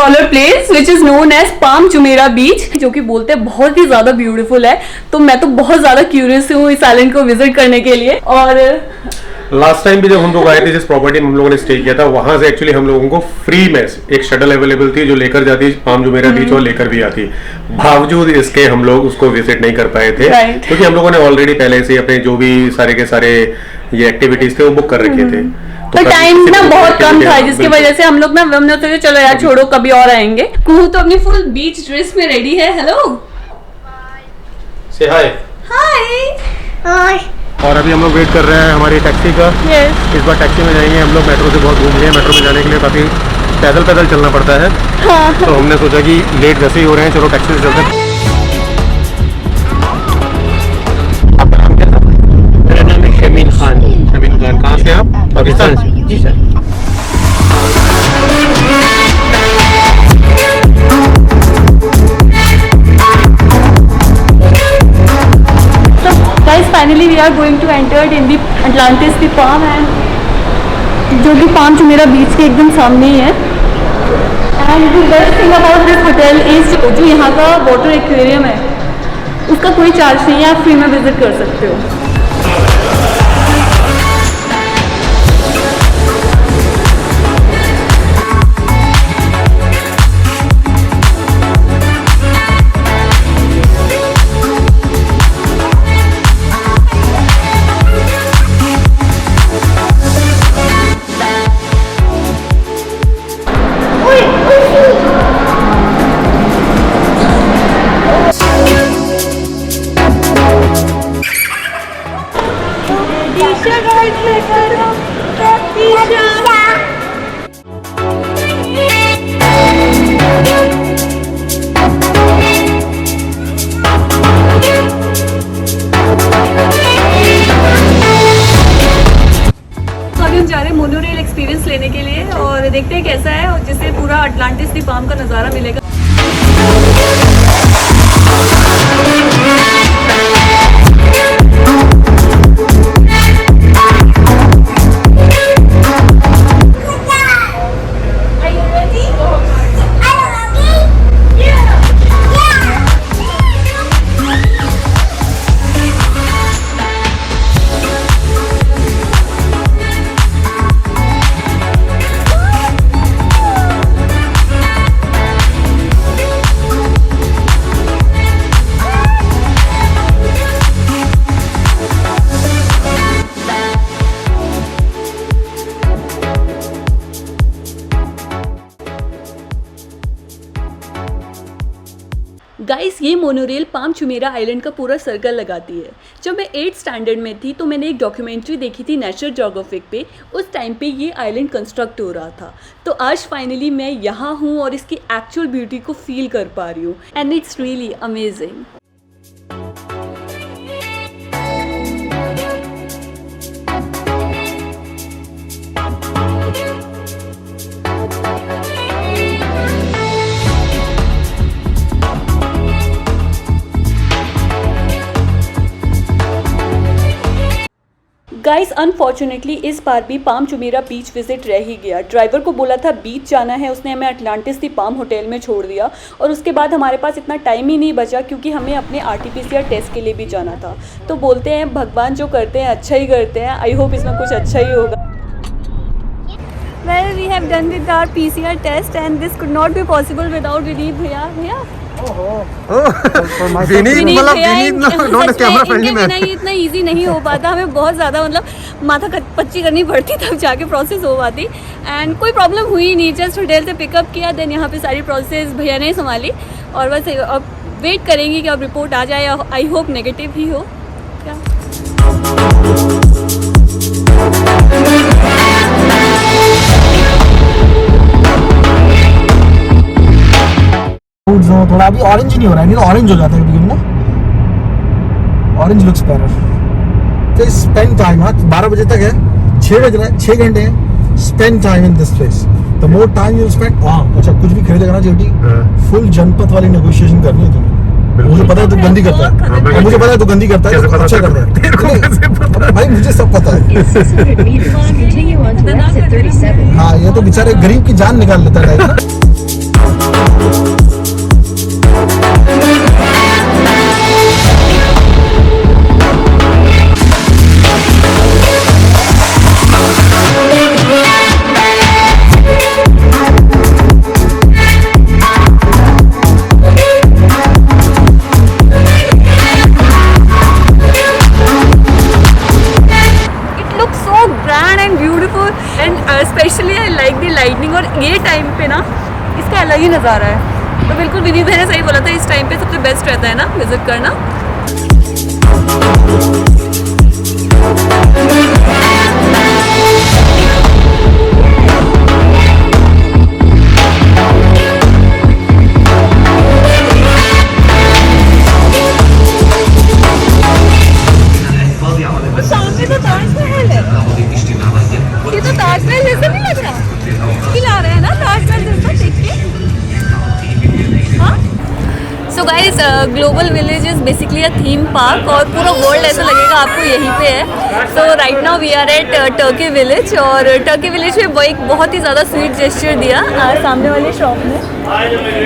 particular place which is known as palm Jumeirah beach, जो कि बोलते हैं बहुत ही ज्यादा ब्यूटीफुल है। तो मैं तो बहुत ज्यादा क्यूरियस हूँ इस आइलैंड को विजिट करने के लिए। और लास्ट टाइम भी जब हम लोग आए थे, जिस प्रॉपर्टी में हम लोगों ने स्टे किया था, वहां से एक्चुअली हम लोगों को फ्री में एक शटल अवेलेबल थी जो लेकर जाती पाम जुमेरा बीच और लेकर भी आती। बावजूद इसके हम लोग उसको विजिट नहीं कर पाए थे क्योंकि हम लोगों ने ऑलरेडी पहले से अपने जो भी सारे के सारे ये एक्टिविटीज थे वो बुक कर रखे थे। तो टाइम ना बहुत कम था, जिसकी वजह से हम लोग ना हमने सोचा चलो यार छोड़ो कभी और आएंगे। कुहू तो अपनी फुल बीच ड्रेस में रेडी है। हेलो, से हाय। हाय। और अभी हम लोग वेट कर रहे हैं हमारी टैक्सी का। इस बार टैक्सी में जाएंगे हम लोग। मेट्रो से बहुत घूम लिए, मेट्रो में जाने के लिए काफी पैदल चलना पड़ता है। हाँ। तो हमने सोचा कि लेट वैसे ही हो रहे हैं, चलो टैक्सी से चलते हैं। आपका नाम क्या था? मेरा नाम है शमीन खान। शमीन खान, कहाँ से आप? पाकिस्तान। जी sir. Guys, finally we are going to enter in the Atlantis the Palm, and जो कि पाम जुमेरा बीच के एकदम सामने ही है। And the best thing about this hotel is जो यहाँ का वाटर एक्वेरियम है उसका कोई चार्ज नहीं है, आप फ्री में विजिट कर सकते हो। मोनोरेल एक्सपीरियंस लेने के लिए और देखते हैं कैसा है, और जिससे पूरा अटलांटिस दी पाम का नज़ारा मिलेगा। गाइस, ये मोनोरेल पाम जुमेरा आइलैंड का पूरा सर्कल लगाती है। जब मैं 8th स्टैंडर्ड में थी तो मैंने एक डॉक्यूमेंट्री देखी थी नेचर ज्योग्राफिक पे। उस टाइम पे ये आइलैंड कंस्ट्रक्ट हो रहा था। तो आज फाइनली मैं यहाँ हूँ और इसकी एक्चुअल ब्यूटी को फील कर पा रही हूँ, and it's really amazing. Guys, unfortunately इस बार भी पाम जुमेरा बीच विजिट रह ही गया। ड्राइवर को बोला था बीच जाना है, उसने हमें अटलांटिस दी पाम होटल में छोड़ दिया, और उसके बाद हमारे पास इतना टाइम ही नहीं बचा क्योंकि हमें अपने RT-PCR टेस्ट के लिए भी जाना था। तो बोलते हैं भगवान जो करते हैं अच्छा ही करते हैं। आई होप इसमें कुछ अच्छा ही होगा। Well, we have done with our PCR test and this could not be possible without Vineet भैया। इतना इजी नहीं हो पाता, हमें बहुत ज़्यादा मतलब माथा पच्ची करनी पड़ती तब जाके प्रोसेस हो पाती। एंड कोई प्रॉब्लम हुई नहीं, जस्ट होटल से पिकअप किया, देन यहाँ पे सारी प्रोसेस भैया ने संभाली, और बस अब वेट करेंगे कि अब रिपोर्ट आ जाए। आई होप नेगेटिव ही हो। क्या थोड़ा अभी ऑरेंज नहीं हो रहा है, नहीं तो ऑरेंज हो जाता है कभी ना। Orange looks better. तो स्पेंड टाइम, हाँ 12 बजे तक है, 6 बज रहा है, 6 घंटे हैं। Spend time in this place, the more time you spend. हाँ अच्छा, कुछ भी खरीदेगा ना जेटी, फुल जनपद वाली नेगोशिएशन करनी है तुम्हें। मुझे पता है तू गंदी करता है, और मुझे पता है तू गंदी करता है, तो अच्छा करता है भाई, मुझे सब पता है। हाँ, ये तो बेचारे गरीब की जान निकाल लेता है। Specially I like the lightning, और ये टाइम पे ना इसका अलग ही नज़ारा है। तो बिल्कुल विनीत भाई ने सही बोला था, इस टाइम पे सबसे बेस्ट रहता है ना विजिट करना। सामने तो ताजमहल है, ये तो ताजमहल जैसा नहीं लग रहा, खिला रहे हैं ना ताजमहल जैसा देख के। So guys, global village is basically a theme park, और पूरा वर्ल्ड ऐसा लगेगा आपको यहीं पे है। So right now we are at Turkey village, और टर्की विलेज में वो एक बहुत ही ज़्यादा स्वीट जेस्चर दिया सामने वाले शॉप में,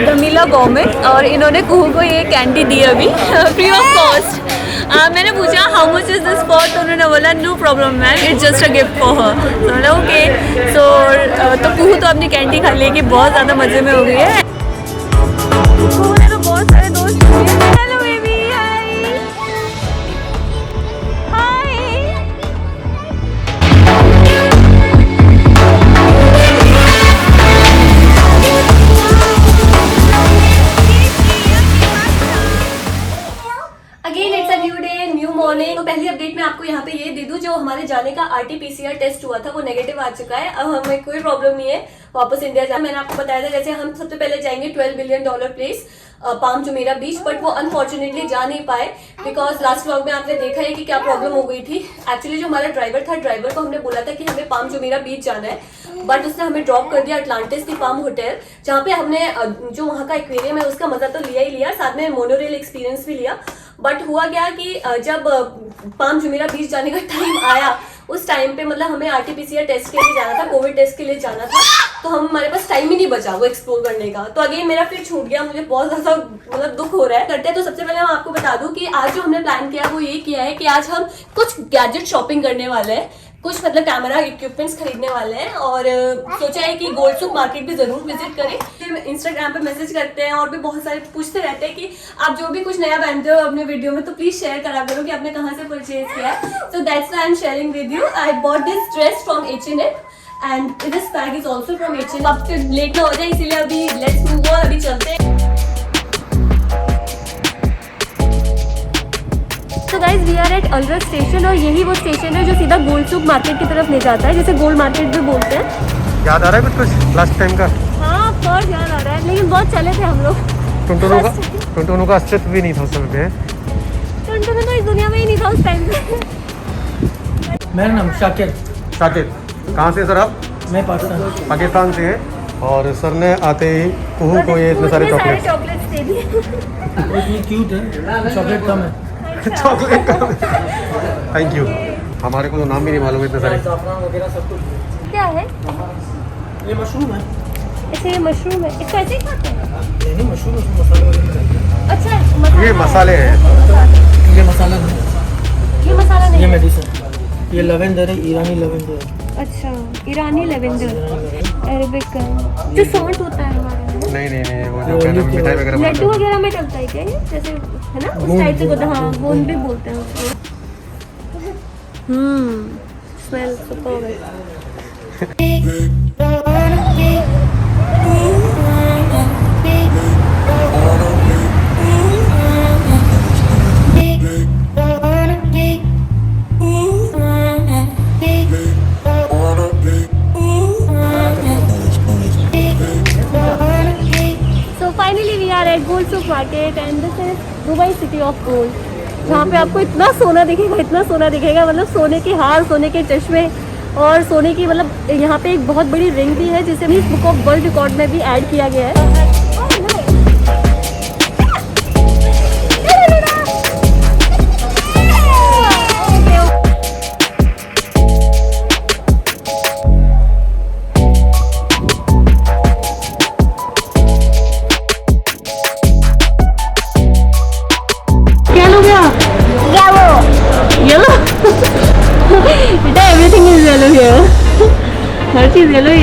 दमीला गवर्नमेंट, और इन्होंने कुहू को ये कैंडी दी अभी फ्री ऑफ कॉस्ट। मैंने पूछा how much is this for, तो उन्होंने बोला no problem ma'am, it's just a gift for her. तो मैंने ओके। सो तो कुहू तो अपनी कैंडी खा ली कि बहुत ज़्यादा मज़े में हो गई है। कुहू ने तो बहुत सारे दोस्त हुए। Hello baby, hi hi. Again it's a new day, new morning. तो पहली अपडेट मैं आपको यहाँ पे ये दे दूँ, जो हमारे जाने का RT-PCR टेस्ट हुआ था वो नेगेटिव आ चुका है। अब हमें कोई प्रॉब्लम नहीं है वापस इंडिया जाना। मैंने आपको बताया था जैसे हम सबसे पहले जाएंगे $12 billion place palm Jumeirah beach, but वो अनफॉर्चुनेटली जा नहीं पाए बिकॉज लास्ट व्लॉग में आपने देखा है कि क्या प्रॉब्लम हो गई थी। एक्चुअली जो हमारा ड्राइवर था, ड्राइवर को हमने बोला था कि हमें पाम जुमेरा बीच जाना है, बट उसने हमें ड्रॉप कर दिया अटलांटिस की पाम होटल, जहाँ पे हमने जो वहाँ का एक्वेरियम है उसका मजा तो लिया ही लिया, साथ में मोनोरेल एक्सपीरियंस भी लिया। बट हुआ क्या कि जब पाम जुमेरा बीच जाने का टाइम आया, उस टाइम पे मतलब हमें RT-PCR टेस्ट के लिए जाना था, कोविड टेस्ट के लिए जाना था, तो हमारे पास टाइम ही नहीं बचा वो एक्सप्लोर करने का। तो अगेन मेरा फिर छूट गया, मुझे बहुत ज्यादा मतलब दुख हो रहा है। करते हैं तो सबसे पहले मैं आपको बता दूं कि आज जो हमने प्लान किया वो ये किया है कि आज हम कुछ गैजेट शॉपिंग करने वाले हैं, कुछ मतलब कैमरा इक्विपमेंट्स खरीदने वाले हैं, और सोचा है कि गोल्ड सुक मार्केट भी जरूर विजिट करें। फिर इंस्टाग्राम पे मैसेज करते हैं और भी बहुत सारे पूछते रहते हैं कि आप जो भी कुछ नया पहनते हो अपने वीडियो में तो प्लीज शेयर करा करो कि आपने कहाँ से परचेज किया है। So that's why I am sharing with you. I bought this dress from H&M and this bag is also from H&M। अब फिर लेट ना हो जाए इसीलिए अभी लेट्स मूव ऑन, अभी चलते हैं। तो guys we are at Alwar station, और यही वो स्टेशन है जो सीधा गोल्ड सुक मार्केट की तरफ ले जाता है, जिसे गोल्ड मार्केट भी बोलते हैं। याद आ रहा है कुछ लास्ट टाइम का? हाँ ऑफकोर्स याद आ रहा है, लेकिन बहुत चले थे हम लोग। टुनटुनु का अस्तित्व भी नहीं था उस समय। टुनटुनु तो इस दुनिया में ही नहीं था उस टाइम पे। मेरा नाम शाकिर। शाकिर, कहाँ से सर आप? मैं पाकिस्तान से हैं, और सर ने आते ही कुहू को ये इतने सारे चॉकलेट्स दे दिए। ये क्यूट है, चॉकलेट कम है। चॉकलेट का थैंक यू। हमारे को तो नाम भी नहीं मालूम इतने सारे। ज़ाफ़रान वगैरह सब कुछ। क्या है ये मशरूम है। अच्छा ये मशरूम है, इसको ऐसे ही खाते हैं? नहीं मशरूम, उसमें मसाले वगैरह डालते हैं। अच्छा मसाला ये मसाले हैं, ये मसाला नहीं, ये मसाला नहीं ये है। मेडिसिन, ये लवेंडर है, ईरानी लवेंडर है। अच्छा ईरानी लेवेंडर, अरेबिक का जो सॉल्ट होता है हमारे में। नहीं वो जो कहते हैं मिठाई वगैरह बनाते लड्डू हैं। वगैरह में डलता है क्या ये, जैसे है ना उस टाइप से बोलते हैं। हाँ गोंद भी बोलते हैं उसको। स्मेल सुपर है। गोल्ड सुक market and this is Dubai city of gold, जहाँ पे आपको इतना सोना दिखेगा, मतलब सोने के हार, सोने के चश्मे और सोने की, मतलब यहाँ पे एक बहुत बड़ी रिंग भी है जिसे बुक ऑफ वर्ल्ड रिकॉर्ड में भी ऐड किया गया है।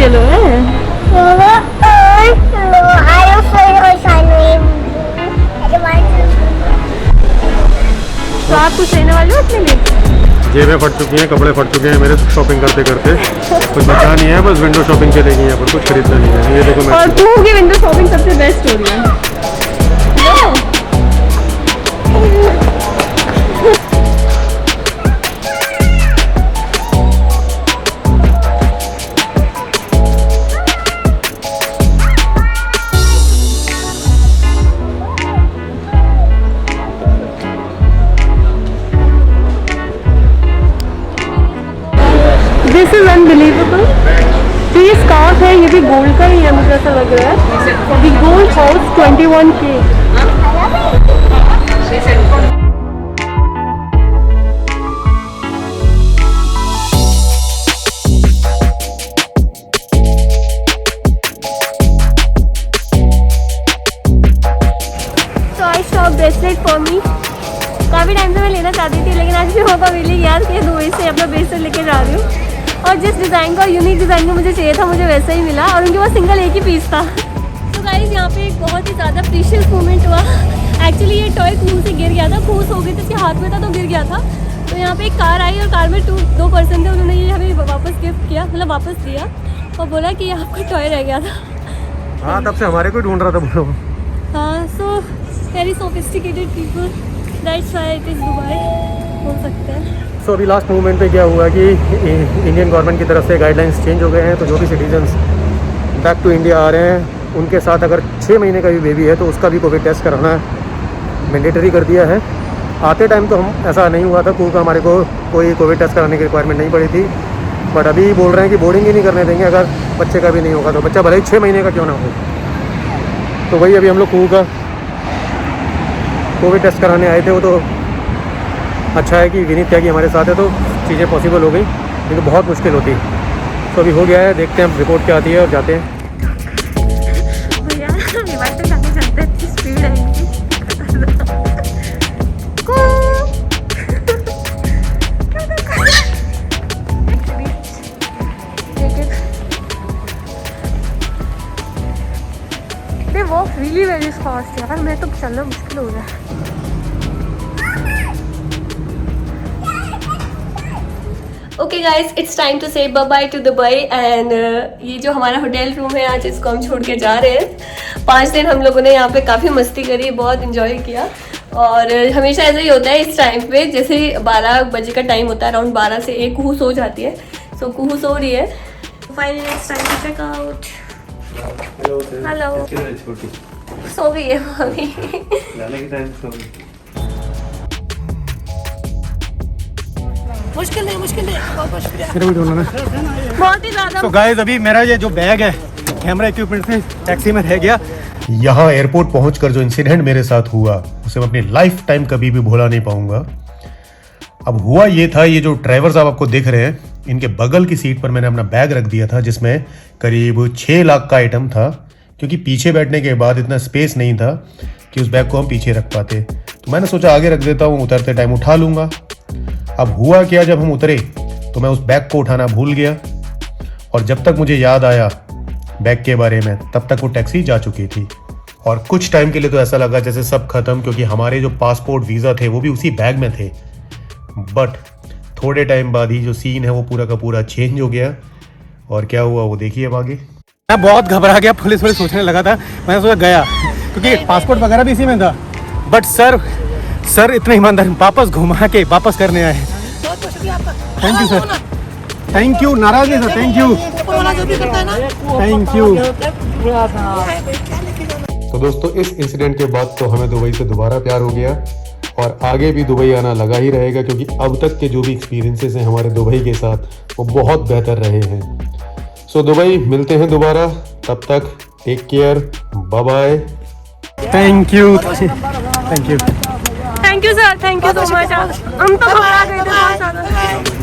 येलो है। तो आप कुछ लेने वाले हो अपने लिए? जेबें फट चुकी हैं, कपड़े फट चुके हैं मेरे शॉपिंग करते करते। कुछ बचा नहीं है, बस विंडो शॉपिंग चलेगी यहाँ पर, कुछ खरीदना नहीं है। ये देखो और मैं तू की विंडो शॉपिंग सबसे बेस्ट हो रही है। This is unbelievable. तो ये स्कार्फ है, ये भी गोल्ड का ही है, मुझे ऐसा लग रहा है। दी गोल्ड हाउस 21K। तो आई शॉप ब्रेसलेट फॉर मी। काफ़ी टाइम से मैं लेना चाहती थी, लेकिन आज भी मौका मिली यार कि दुबई से अपना ब्रेसलेट लेके जा रही हूँ। और जिस डिज़ाइन का, यूनिक डिज़ाइन का मुझे चाहिए था, मुझे वैसा ही मिला। और उनके पास सिंगल एक ही पीस था। तो गाइस यहाँ पे एक बहुत ही ज़्यादा प्रीशियस मोमेंट हुआ। एक्चुअली ये टॉय कूल से गिर गया था, फूस हो गई थी, उसके हाथ में था तो गिर गया था। तो यहाँ पे एक कार आई और कार में दो पर्सन थे, उन्होंने ये हमें वापस गिफ्ट किया, मतलब वापस दिया और बोला कि आपका टॉय रह गया था। हाँ, तब से हमारे को ढूंढ रहा था बोलो। हाँ, so very sophisticated people, that's why it is Dubai, हो सकता है। सो अभी लास्ट मूवमेंट पे क्या हुआ कि इंडियन गवर्नमेंट की तरफ से गाइडलाइंस चेंज हो गए हैं। तो जो भी सिटीजन्स बैक टू इंडिया आ रहे हैं, उनके साथ अगर 6 महीने का भी बेबी है तो उसका भी कोविड टेस्ट कराना मैंडेटरी कर दिया है। आते टाइम तो हम ऐसा नहीं हुआ था, क्योंकि हमारे को कोई कोविड टेस्ट कराने की रिक्वायरमेंट नहीं पड़ी थी। बट अभी बोल रहे हैं कि बोर्डिंग ही नहीं करने देंगे अगर बच्चे का भी नहीं होगा, तो बच्चा भले ही 6 महीने का क्यों ना हो। तो वही अभी हम लोग कू का कोविड टेस्ट कराने आए थे। वो तो अच्छा है कि विनीत त्यागी हमारे साथ है तो चीज़ें पॉसिबल हो गई, लेकिन बहुत मुश्किल होती। तो अभी हो गया है, देखते हैं रिपोर्ट क्या आती है और जाते हैं। भैया रिवाइट जाने चलते हैं, इतनी स्पीड है इनकी। They walk really very fast यार, मैं तो चलना मुश्किल हो रहा है। Okay guys, it's time to say bye bye to Dubai. And ये जो हमारा होटल रूम है आज, इसको हम छोड़ के जा रहे हैं। 5 दिन हम लोगों ने यहाँ पे काफ़ी मस्ती करी, बहुत इन्जॉय किया। और हमेशा ऐसा ही होता है इस टाइम पे, जैसे 12 बजे का टाइम होता है, अराउंड 12 से 1 कुहू सो जाती है। सो कुहू सो रही है। Finally it's time to check out. Hello, सो गई है वो अभी। मुश्किल नहीं, बहुत शुक्रिया। बहुत ही ज़्यादा। तो गाइस अभी मेरा ये जो बैग है कैमरा इक्विपमेंट से टैक्सी में रह गया। यहाँ एयरपोर्ट पहुंचकर जो इंसिडेंट मेरे साथ हुआ, उसे मैं अपनी लाइफ टाइम कभी भी भुला नहीं पाऊंगा। अब हुआ ये था, ये जो ड्राइवर साहब आपको दिख रहे हैं, इनके बगल की सीट पर मैंने अपना बैग रख दिया था, जिसमें करीब 6 लाख का आइटम था। क्योंकि पीछे बैठने के बाद इतना स्पेस नहीं था कि उस बैग को हम पीछे रख पाते, तो मैंने सोचा आगे रख देता हूँ, उतरते टाइम उठा लूँगा। अब हुआ क्या, जब हम उतरे तो मैं उस बैग को उठाना भूल गया, और जब तक मुझे याद आया बैग के बारे में, तब तक वो टैक्सी जा चुकी थी। और कुछ टाइम के लिए तो ऐसा लगा जैसे सब खत्म, क्योंकि हमारे जो पासपोर्ट वीज़ा थे वो भी उसी बैग में थे। बट थोड़े टाइम बाद ही जो सीन है वो पूरा का पूरा चेंज हो गया। और क्या हुआ वो देखिए अब आगे। मैं बहुत घबरा गया, पुलिस वाले सोचने लगा था, मैंने सोचा गया, क्योंकि पासपोर्ट वगैरह भी इसी में था। बट सर इतने ईमानदार, वापस घुमा के वापस करने आए। Thank you sir, thank you. नाराज नहीं sir, thank you, thank you. तो दोस्तों, इस इंसिडेंट के बाद तो हमें दुबई से दोबारा प्यार हो गया, और आगे भी दुबई आना लगा ही रहेगा, क्योंकि अब तक के जो भी एक्सपीरियंसेस हैं हमारे दुबई के साथ, वो बहुत बेहतर रहे हैं। सो दुबई मिलते हैं दोबारा, तब तक take care, bye bye. Thank you, thank you. Thank you sir, thank you so much. हम तो घबरा गए थे बहुत ज़्यादा।